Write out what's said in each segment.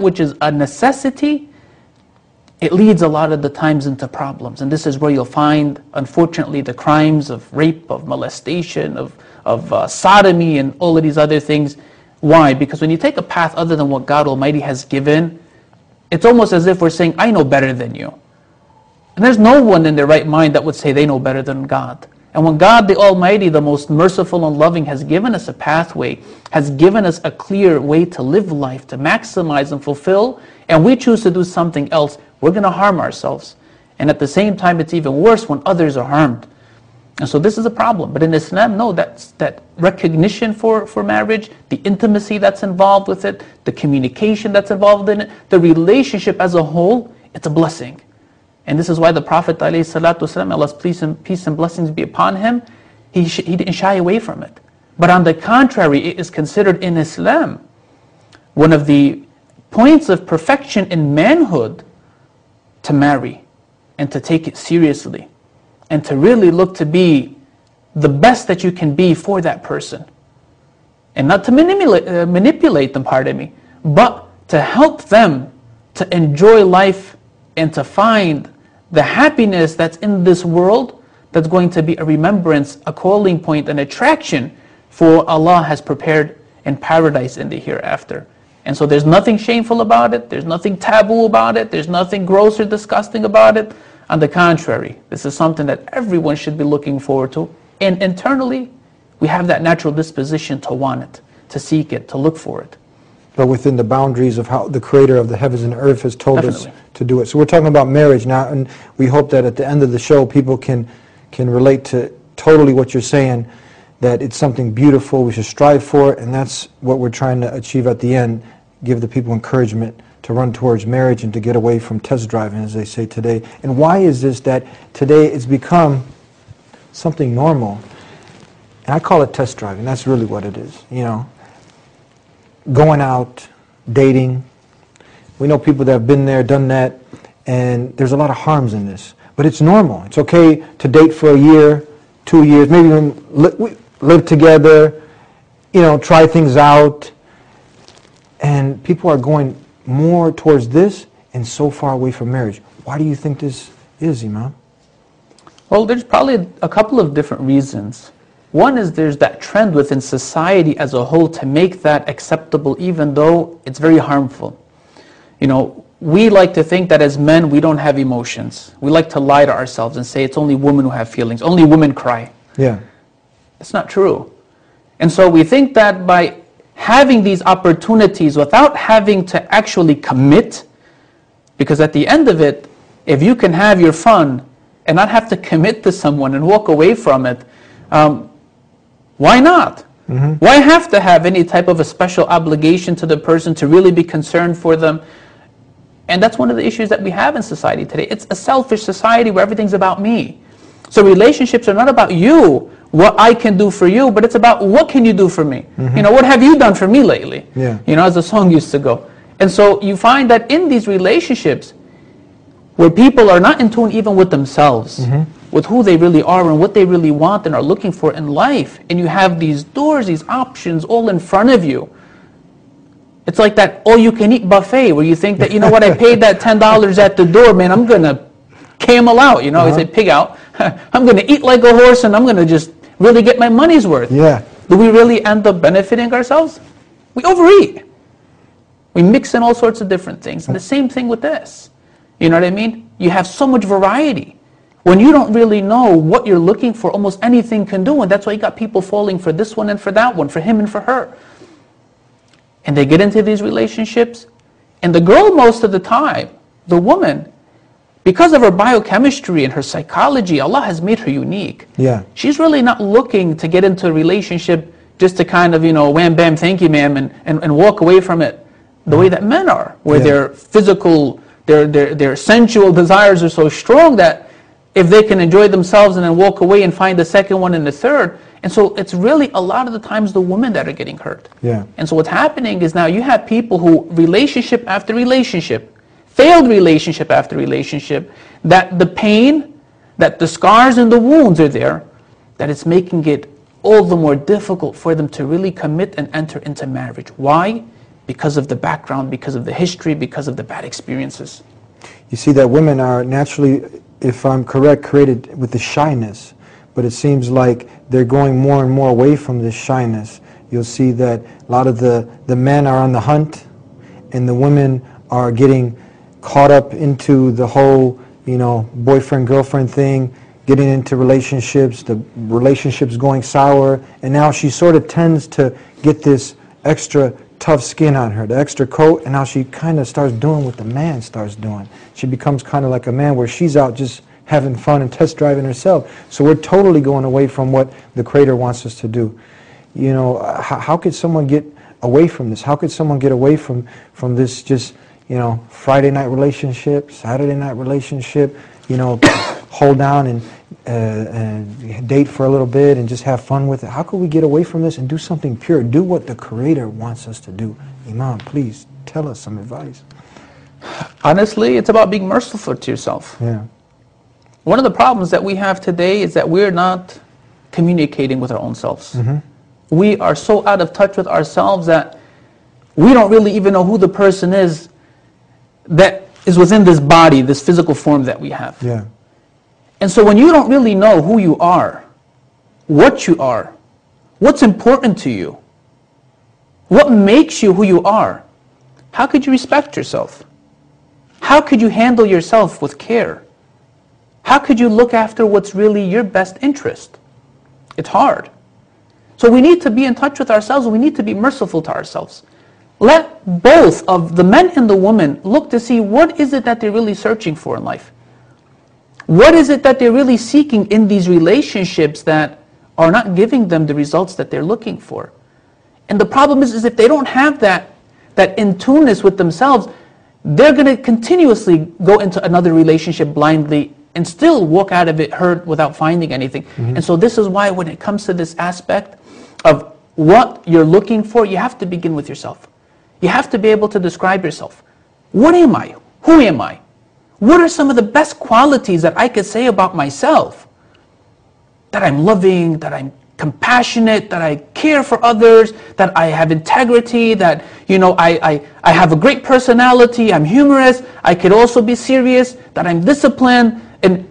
which is a necessity, it leads a lot of the times into problems. And this is where you'll find, unfortunately, the crimes of rape, of molestation, of sodomy, and all of these other things. Why? Because when you take a path other than what God Almighty has given, it's almost as if we're saying, I know better than you. And there's no one in their right mind that would say they know better than God. And when God the Almighty, the most merciful and loving, has given us a pathway, has given us a clear way to live life, to maximize and fulfill, and we choose to do something else, we're going to harm ourselves. And at the same time, it's even worse when others are harmed. And so this is a problem. But in Islam, no, that recognition for marriage, the intimacy that's involved with it, the communication that's involved in it, the relationship as a whole, it's a blessing. And this is why the Prophet ﷺ, Allah's peace and blessings be upon him, he didn't shy away from it. But on the contrary, it is considered in Islam one of the points of perfection in manhood to marry and to take it seriously and to really look to be the best that you can be for that person. And not to manipulate them, pardon me, but to help them to enjoy life and to find the happiness that's in this world that's going to be a remembrance, a calling point, an attraction for Allah has prepared in paradise in the hereafter. And so there's nothing shameful about it, there's nothing taboo about it, there's nothing gross or disgusting about it. On the contrary, this is something that everyone should be looking forward to. And internally, we have that natural disposition to want it, to seek it, to look for it. But within the boundaries of how the Creator of the heavens and earth has told us to do it. So we're talking about marriage now, and we hope that at the end of the show, people can relate to totally what you're saying, that it's something beautiful, we should strive for it, and that's what we're trying to achieve at the end, give the people encouragement to run towards marriage and to get away from test driving, as they say today. And why is this that today it's become something normal? And I call it test driving, that's really what it is, you know. Going out, dating. We know people that have been there, done that, and there's a lot of harms in this. But it's normal. It's okay to date for a year, 2 years, maybe even live together, you know, try things out. And people are going more towards this and so far away from marriage. Why do you think this is, Imam? Well, there's probably a couple of different reasons. One is there's that trend within society as a whole to make that acceptable, even though it's very harmful. You know, we like to think that as men we don't have emotions. We like to lie to ourselves and say it's only women who have feelings, only women cry. Yeah. It's not true. And so we think that by having these opportunities without having to actually commit, because at the end of it, if you can have your fun and not have to commit to someone and walk away from it, why not? Mm-hmm. Why have to have any type of a special obligation to the person to really be concerned for them? And that's one of the issues that we have in society today. It's a selfish society where everything's about me. So relationships are not about you, what I can do for you, but it's about what can you do for me? Mm-hmm. You know, what have you done for me lately? Yeah. You know, as the song used to go. And so you find that in these relationships, where people are not in tune even with themselves, mm-hmm. with who they really are and what they really want and are looking for in life, and you have these doors, these options all in front of you. It's like that all-you-can-eat buffet where you think that, you know what, I paid that $10 at the door, man, I'm going to camel out, you know, I say pig out. I'm going to eat like a horse and I'm going to just really get my money's worth. Yeah. Do we really end up benefiting ourselves? We overeat. We mix in all sorts of different things. And the same thing with this. You know what I mean? You have so much variety. When you don't really know what you're looking for, almost anything can do. And that's why you got people falling for this one and for that one, for him and for her. And they get into these relationships. And the girl, most of the time, the woman, because of her biochemistry and her psychology, Allah has made her unique. Yeah. She's really not looking to get into a relationship just to kind of, you know, wham, bam, thank you, ma'am, and walk away from it the way that men are, where their physical, their sensual desires are so strong that if they can enjoy themselves and then walk away and find the second one and the third. And so it's really a lot of the times the women that are getting hurt. Yeah. And so what's happening is now you have people who, relationship after relationship, failed relationship after relationship, that the pain, that the scars and the wounds are there, that it's making it all the more difficult for them to really commit and enter into marriage. Why? because of the background, because of the history, because of the bad experiences. You see that women are naturally, if I'm correct, created with the shyness, but it seems like they're going more and more away from this shyness. You'll see that a lot of the men are on the hunt, and the women are getting caught up into the whole, boyfriend-girlfriend thing, getting into relationships, the relationship's going sour, and now she sort of tends to get this extra tough skin on her, the extra coat, and now she kind of starts doing what the man starts doing. She becomes kind of like a man where she's out just having fun and test driving herself. So we're totally going away from what the Creator wants us to do. How could someone get away from this? How could someone get away from this just, Friday night relationship, Saturday night relationship, hold down and date for a little bit and just have fun with it? How could we get away from this and do something pure? Do what the Creator wants us to do. Imam, please tell us some advice. Honestly, it's about being merciful to yourself. Yeah. One of the problems that we have today is that we're not communicating with our own selves. Mm-hmm. We are so out of touch with ourselves that we don't really even know who the person is that is within this body, this physical form that we have. Yeah. And so when you don't really know who you are, what you are, what's important to you, what makes you who you are, how could you respect yourself? How could you handle yourself with care? How could you look after what's really your best interest? It's hard. So we need to be in touch with ourselves. We need to be merciful to ourselves. Let both of the men and the women look to see what is it that they're really searching for in life. What is it that they're really seeking in these relationships that are not giving them the results that they're looking for? And the problem is if they don't have that in-tuneness with themselves, they're going to continuously go into another relationship blindly and still walk out of it hurt without finding anything. Mm-hmm. And so this is why when it comes to this aspect of what you're looking for, you have to begin with yourself. You have to be able to describe yourself. What am I? Who am I? What are some of the best qualities that I could say about myself? That I'm loving, that I'm compassionate, that I care for others, that I have integrity, that I have a great personality, I'm humorous, I could also be serious, that I'm disciplined. And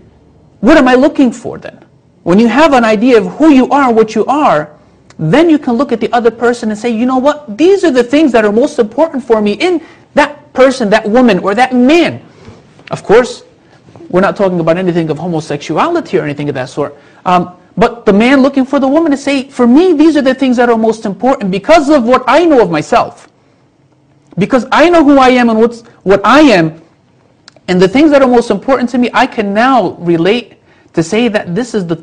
what am I looking for then? When you have an idea of who you are, what you are, then you can look at the other person and say, you know what, these are the things that are most important for me in that person, that woman, or that man. Of course, we're not talking about anything of homosexuality or anything of that sort. But the man looking for the woman to say, for me, these are the things that are most important because of what I know of myself. Because I know who I am and what I am, and the things that are most important to me, I can now relate to say that these are the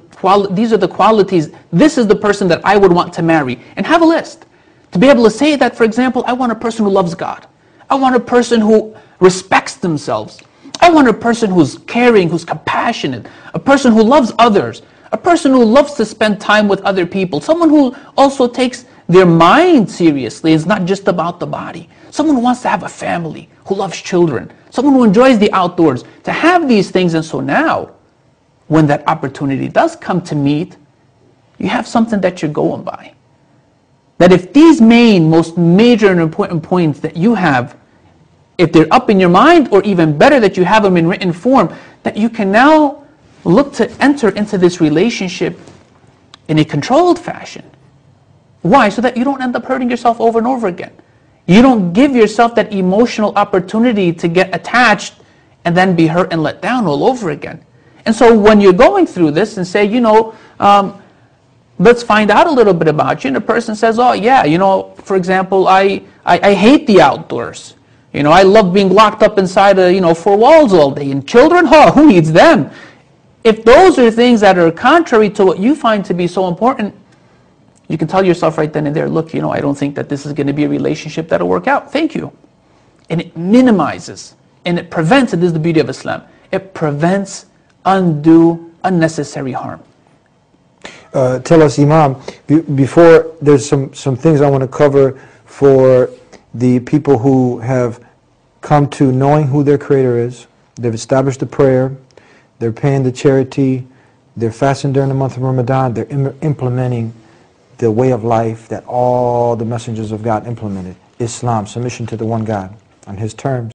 qualities, this is the person that I would want to marry. And have a list. To be able to say that, for example, I want a person who loves God. I want a person who respects themselves. I want a person who's caring, who's compassionate, a person who loves others, a person who loves to spend time with other people, someone who also takes their mind seriously. It's not just about the body. Someone who wants to have a family, who loves children, someone who enjoys the outdoors, to have these things. And so now, when that opportunity does come to meet, you have something that you're going by. That if these most major and important points that you have, if they're up in your mind, or even better that you have them in written form, that you can now look to enter into this relationship in a controlled fashion. Why? So that you don't end up hurting yourself over and over again. You don't give yourself that emotional opportunity to get attached and then be hurt and let down all over again. And so when you're going through this and say, let's find out a little bit about you, and the person says, oh yeah, for example, I hate the outdoors. I love being locked up inside four walls all day. And children, who needs them? If those are things that are contrary to what you find to be so important, you can tell yourself right then and there, look, I don't think that this is going to be a relationship that'll work out. Thank you. And it minimizes and it prevents, and this is the beauty of Islam, it prevents undue, unnecessary harm. Tell us, Imam, before there's some things I want to cover for the people who have come to knowing who their Creator is. They've established the prayer, they're paying the charity, they're fasting during the month of Ramadan, they're implementing the way of life that all the messengers of God implemented. Islam, submission to the one God on His terms.